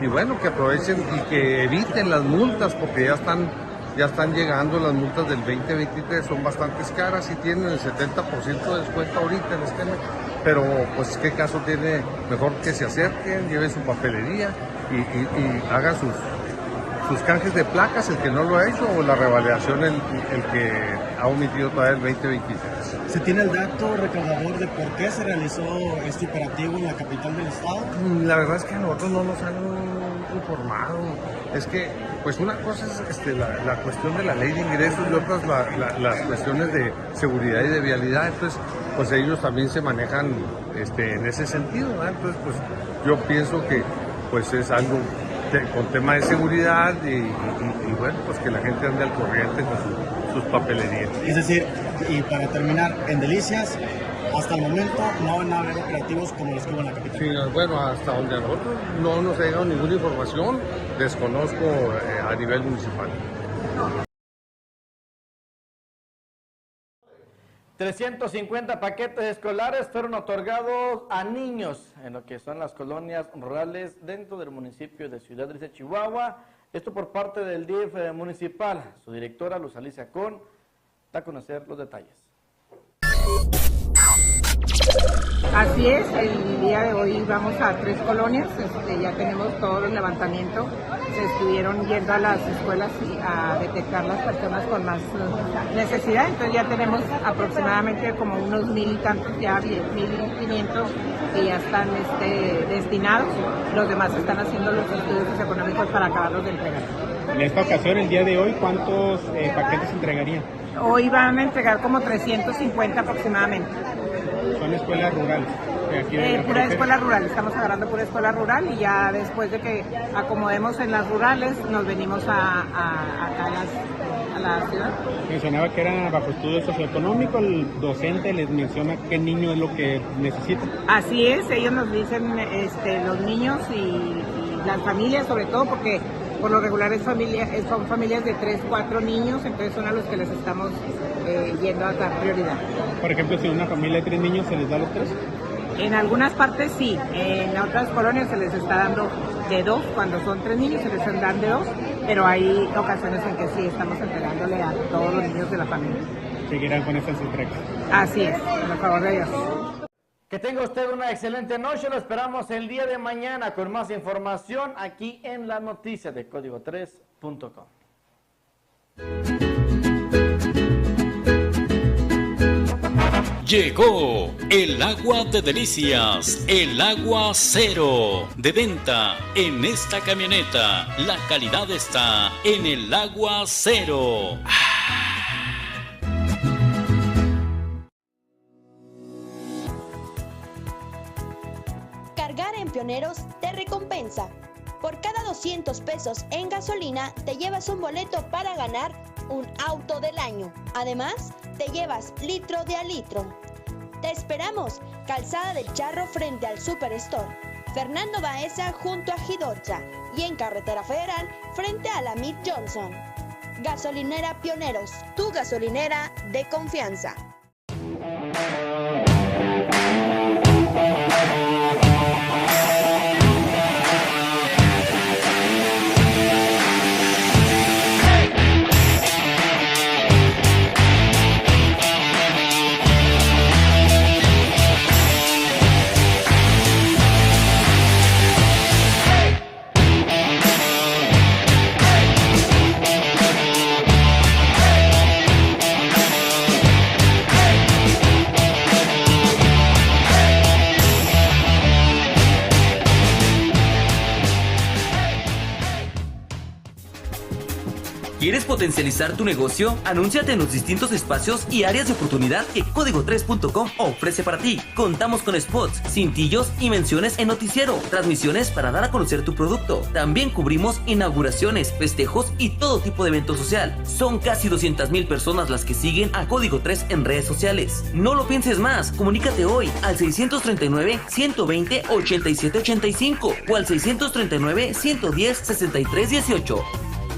y bueno, que aprovechen y que eviten las multas, porque ya están llegando las multas del 2023, son bastante caras y tienen el 70% de descuento ahorita en este mes, pero pues qué caso tiene, mejor que se acerquen, lleven su papelería y hagan sus canjes de placas, el que no lo ha hecho, o la revalidación el que ha omitido todavía el 2023. ¿Se tiene el dato recaudador de por qué se realizó este operativo en la capital del estado? La verdad es que a nosotros no nos han informado. Es que, pues una cosa es la cuestión de la ley de ingresos y otras las cuestiones de seguridad y de vialidad. Entonces, pues ellos también se manejan en ese sentido, ¿verdad? Entonces, pues yo pienso que pues es algo con tema de seguridad y bueno, pues que la gente ande al corriente con sus papelerías. Es decir, y para terminar, en Delicias hasta el momento no van a haber operativos como los que hubo en la capital. Sí, bueno, hasta donde a nosotros no nos ha llegado ninguna información, desconozco a nivel municipal. 350 paquetes escolares fueron otorgados a niños en lo que son las colonias rurales dentro del municipio de Ciudad Driza, Chihuahua. Esto por parte del DIF municipal. Su directora, Luz Alicia Con, da a conocer los detalles. Así es, el día de hoy vamos a 3 colonias, ya tenemos todo el levantamiento, se estuvieron yendo a las escuelas a detectar las personas con más necesidad, entonces ya tenemos aproximadamente como unos 1,000 y tantos, ya 1,500 que ya están destinados, los demás están haciendo los estudios económicos para acabarlos de entregar. En esta ocasión, el día de hoy, ¿cuántos paquetes entregarían? Hoy van a entregar como 350 aproximadamente. ¿Son escuelas rurales? Pura escuela rural, estamos agarrando pura escuela rural y ya después de que acomodemos en las rurales nos venimos a la ciudad. Mencionaba que era bajo estudio socioeconómico, el docente les menciona qué niño es lo que necesita. Así es, ellos nos dicen los niños y las familias sobre todo porque por lo regular son familias de 3, 4 niños, entonces son a los que les estamos yendo a dar prioridad. Por ejemplo, si una familia de 3 niños, ¿se les da los 3? En algunas partes sí, en otras colonias se les está dando de 2, cuando son 3 niños se les dan de 2, pero hay ocasiones en que sí estamos entregándole a todos los niños de la familia. Seguirán con estas entregas. Así es, por favor de Dios. Que tenga usted una excelente noche, lo esperamos el día de mañana con más información aquí en las noticias de código3.com. Llegó el agua de delicias, el agua cero, de venta en esta camioneta. La calidad está en el agua cero. Cargar en Pioneros te recompensa. Por cada 200 pesos en gasolina te llevas un boleto para ganar un auto del año. Además, te llevas litro de a litro. Te esperamos, Calzada del Charro frente al Superstore, Fernando Baeza junto a Gidorcha y en Carretera Federal frente a la Mid Johnson. Gasolinera Pioneros, tu gasolinera de confianza. ¿Quieres potencializar tu negocio? Anúnciate en los distintos espacios y áreas de oportunidad que Código3.com ofrece para ti. Contamos con spots, cintillos y menciones en noticiero, transmisiones para dar a conocer tu producto. También cubrimos inauguraciones, festejos y todo tipo de evento social. Son casi 200,000 personas las que siguen a Código 3 en redes sociales. No lo pienses más, comunícate hoy al 639-120-8785 o al 639-110-6318.